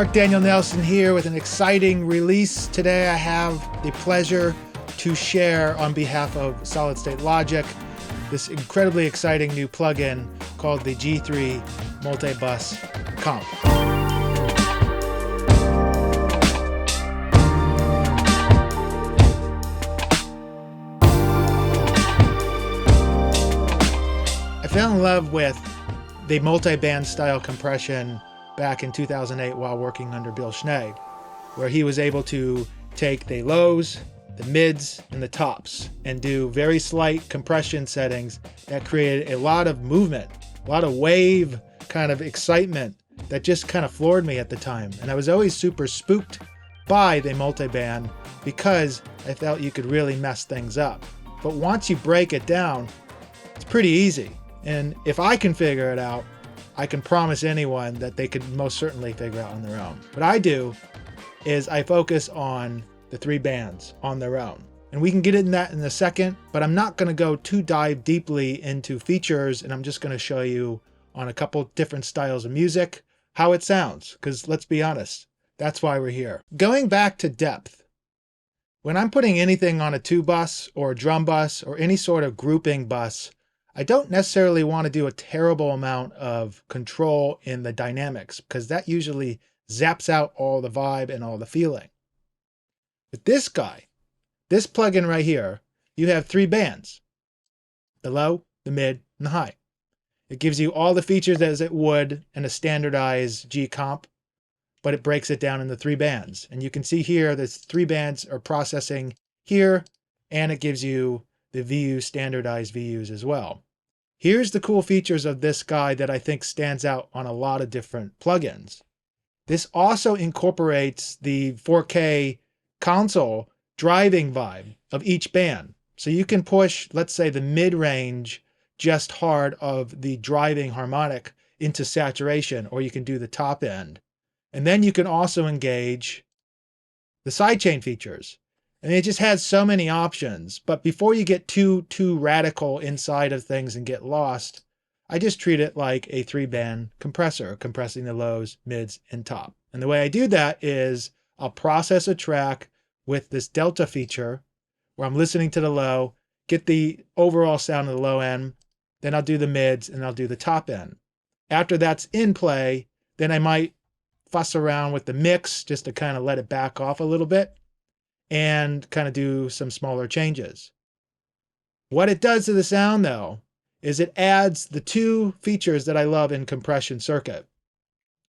Marc Daniel Nelson here with an exciting release. Today I have the pleasure to share on behalf of Solid State Logic this incredibly exciting new plugin called the G3 MultiBusComp. I fell in love with the multi-band style compression back in 2008 while working under Bill Schnee, where he was able to take the lows, the mids, and the tops and do very slight compression settings that created a lot of movement, a lot of wave kind of excitement that just kind of floored me at the time. And I was always super spooked by the multi-band because I felt you could really mess things up. But once you break it down, it's pretty easy. And if I can figure it out, I can promise anyone that they could most certainly figure out on their own. What I do is I focus on the three bands on their own. And we can get into that in a second, but I'm not going to go too dive deeply into features, and I'm just going to show you on a couple different styles of music how it sounds, because let's be honest, that's why we're here. Going back to depth, when I'm putting anything on a two bus or a drum bus or any sort of grouping bus, I don't necessarily want to do a terrible amount of control in the dynamics because that usually zaps out all the vibe and all the feeling. With this guy, this plugin right here, you have three bands, the low, the mid, and the high. It gives you all the features as it would in a standardized G comp, but it breaks it down into three bands. And you can see here the three bands are processing here, and it gives you the VU standardized VUs as well. Here's the cool features of this guy that I think stands out on a lot of different plugins. This also incorporates the 4K console driving vibe of each band. So you can push, let's say, the mid-range just hard of the driving harmonic into saturation, or you can do the top end. And then you can also engage the sidechain features. And it just has so many options. But before you get too radical inside of things and get lost, I just treat it like a three-band compressor, compressing the lows, mids, and top. And the way I do that is I'll process a track with this delta feature where I'm listening to the low, get the overall sound of the low end, then I'll do the mids, and I'll do the top end. After that's in play, then I might fuss around with the mix just to kind of let it back off a little bit and kind of do some smaller changes. What it does to the sound, though, is it adds the two features that I love in compression circuit.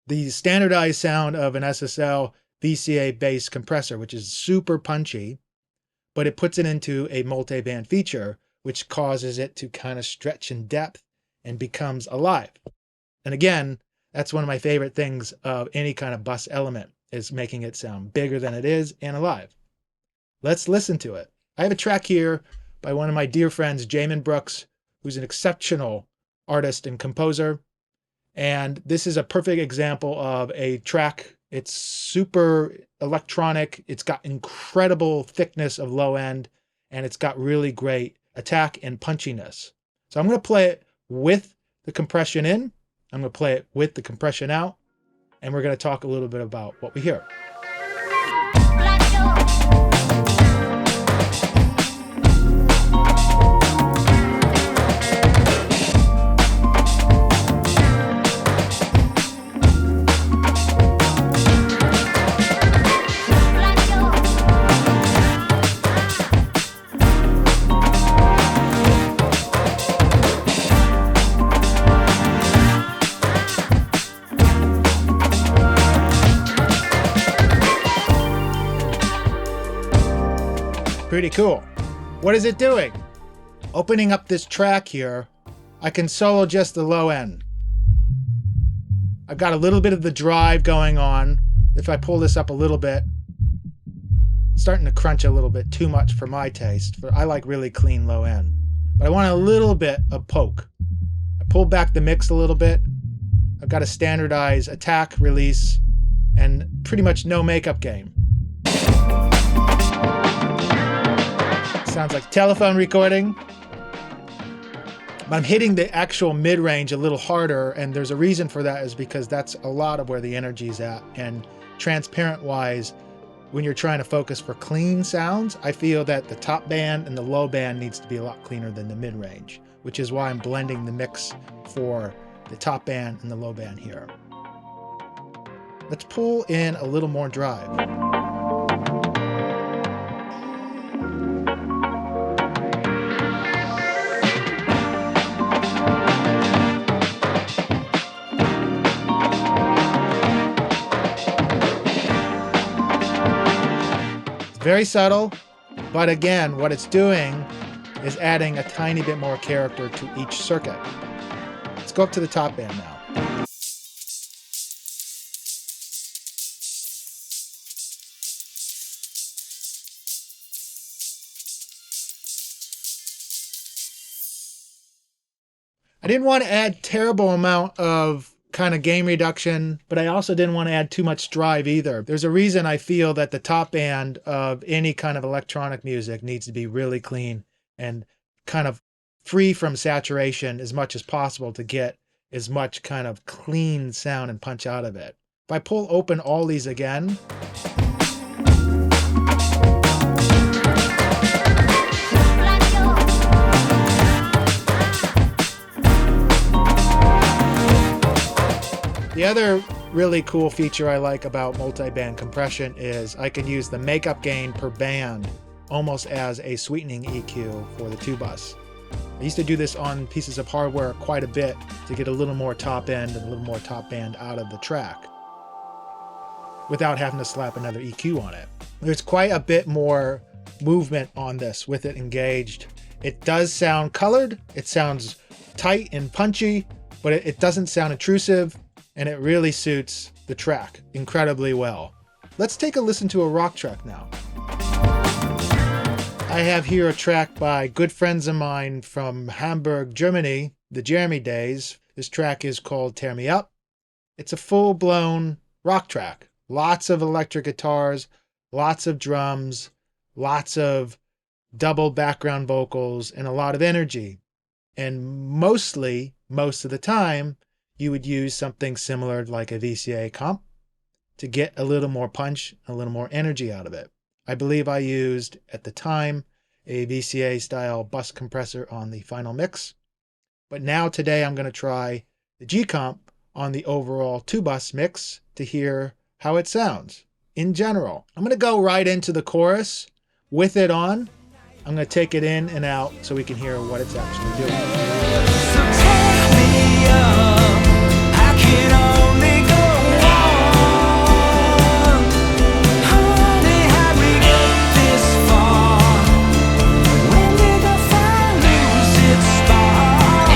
The standardized sound of an SSL VCA based compressor, which is super punchy, but it puts it into a multi-band feature, which causes it to kind of stretch in depth and becomes alive. And again, that's one of my favorite things of any kind of bus element, is making it sound bigger than it is and alive. Let's listen to it. I have a track here by one of my dear friends, Jamin Brooks, who's an exceptional artist and composer. And this is a perfect example of a track. It's super electronic. It's got incredible thickness of low end, and it's got really great attack and punchiness. So I'm going to play it with the compression in. I'm going to play it with the compression out. And we're going to talk a little bit about what we hear. Pretty cool. What is it doing? Opening up this track here, I can solo just the low end. I've got a little bit of the drive going on. If I pull this up a little bit, it's starting to crunch a little bit too much for my taste. I like really clean low end. But I want a little bit of poke. I pull back the mix a little bit. I've got a standardized attack, release, and pretty much no makeup gain. Sounds like telephone recording. I'm hitting the actual mid-range a little harder, and there's a reason for that, is because that's a lot of where the energy's at, and transparent wise, when you're trying to focus for clean sounds, I feel that the top band and the low band needs to be a lot cleaner than the mid-range, which is why I'm blending the mix for the top band and the low band here. Let's pull in a little more drive. Very subtle, but again, what it's doing is adding a tiny bit more character to each circuit. Let's go up to the top band now. I didn't want to add terrible amount of kind of gain reduction, but I also didn't want to add too much drive either. There's a reason I feel that the top band of any kind of electronic music needs to be really clean and kind of free from saturation as much as possible to get as much kind of clean sound and punch out of it. If I pull open all these again, the other really cool feature I like about multi-band compression is I can use the makeup gain per band almost as a sweetening EQ for the 2-bus. I used to do this on pieces of hardware quite a bit to get a little more top end and a little more top band out of the track without having to slap another EQ on it. There's quite a bit more movement on this with it engaged. It does sound colored, it sounds tight and punchy, but it doesn't sound intrusive, and it really suits the track incredibly well. Let's take a listen to a rock track now. I have here a track by good friends of mine from Hamburg, Germany, the Jeremy days. This track is called Tear Me Up. It's a full-blown rock track. Lots of electric guitars, lots of drums, lots of double background vocals, and a lot of energy. And most of the time, you would use something similar like a VCA comp to get a little more punch, a little more energy out of it. I believe I used, at the time, a VCA style bus compressor on the final mix. But now today I'm going to try the G comp on the overall 2-bus mix to hear how it sounds in general. I'm going to go right into the chorus with it on. I'm going to take it in and out so we can hear what it's actually doing. So take me up. Can only go on. Honey, how'd we get this far? When did the fire lose its spark?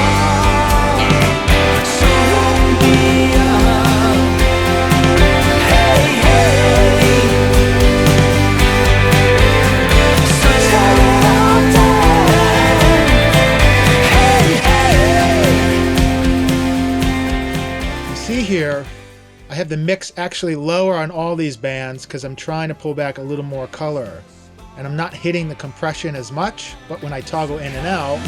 So wake me up. Hey, hey. So tell it all down. Hey, hey. See here, I have the mix actually lower on all these bands because I'm trying to pull back a little more color. And I'm not hitting the compression as much, but when I toggle in and out,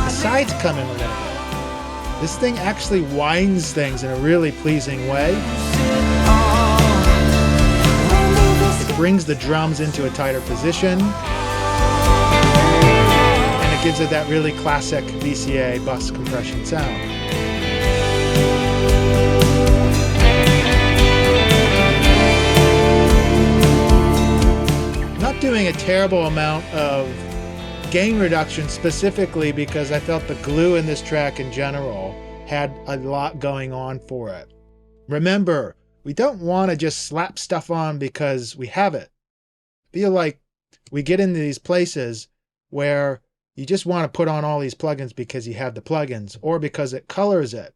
the sides come in a little bit. This thing actually winds things in a really pleasing way. It brings the drums into a tighter position. And it gives it that really classic VCA bus compression sound. Not doing a terrible amount of gain reduction specifically because I felt the glue in this track in general had a lot going on for it. Remember, we don't want to just slap stuff on because we have it. I feel like we get into these places where you just want to put on all these plugins because you have the plugins or because it colors it.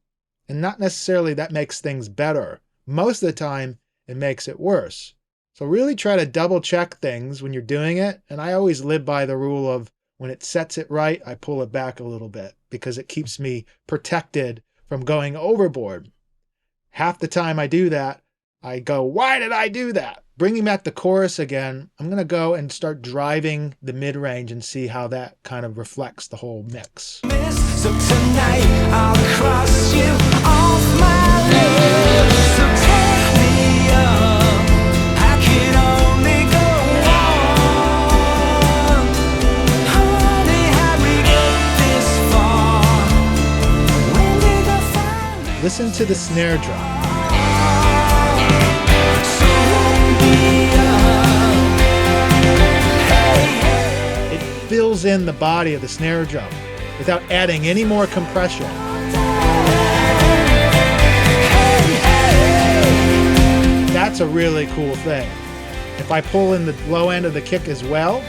And not necessarily that makes things better. Most of the time, it makes it worse. So really try to double check things when you're doing it. And I always live by the rule of when it sets it right, I pull it back a little bit because it keeps me protected from going overboard. Half the time I do that, I go, why did I do that? Bringing back the chorus again, I'm going to go and start driving the mid-range and see how that kind of reflects the whole mix. So tonight I'll cross you off my list. listen to the snare drum. It fills in the body of the snare drum without adding any more compression. That's a really cool thing. If I pull in the low end of the kick as well,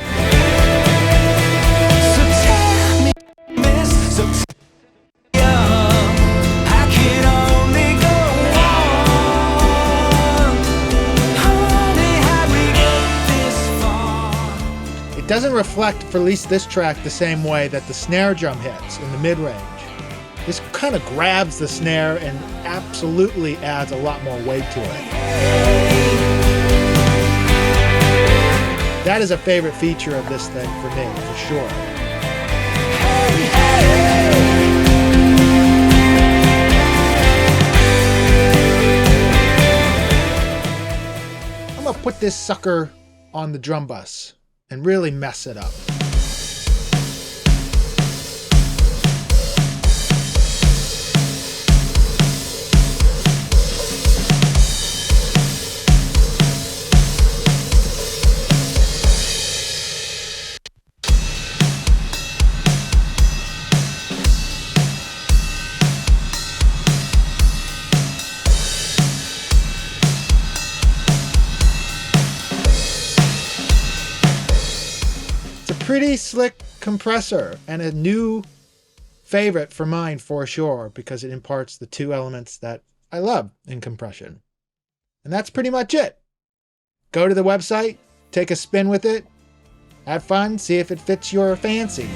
it doesn't reflect, for at least this track, the same way that the snare drum hits in the mid-range. This kind of grabs the snare and absolutely adds a lot more weight to it. That is a favorite feature of this thing for me, for sure. I'm gonna put this sucker on the drum bus and really mess it up. Pretty slick compressor and a new favorite for mine for sure, because it imparts the two elements that I love in compression. And that's pretty much it. Go to the website, take a spin with it, have fun, see if it fits your fancy.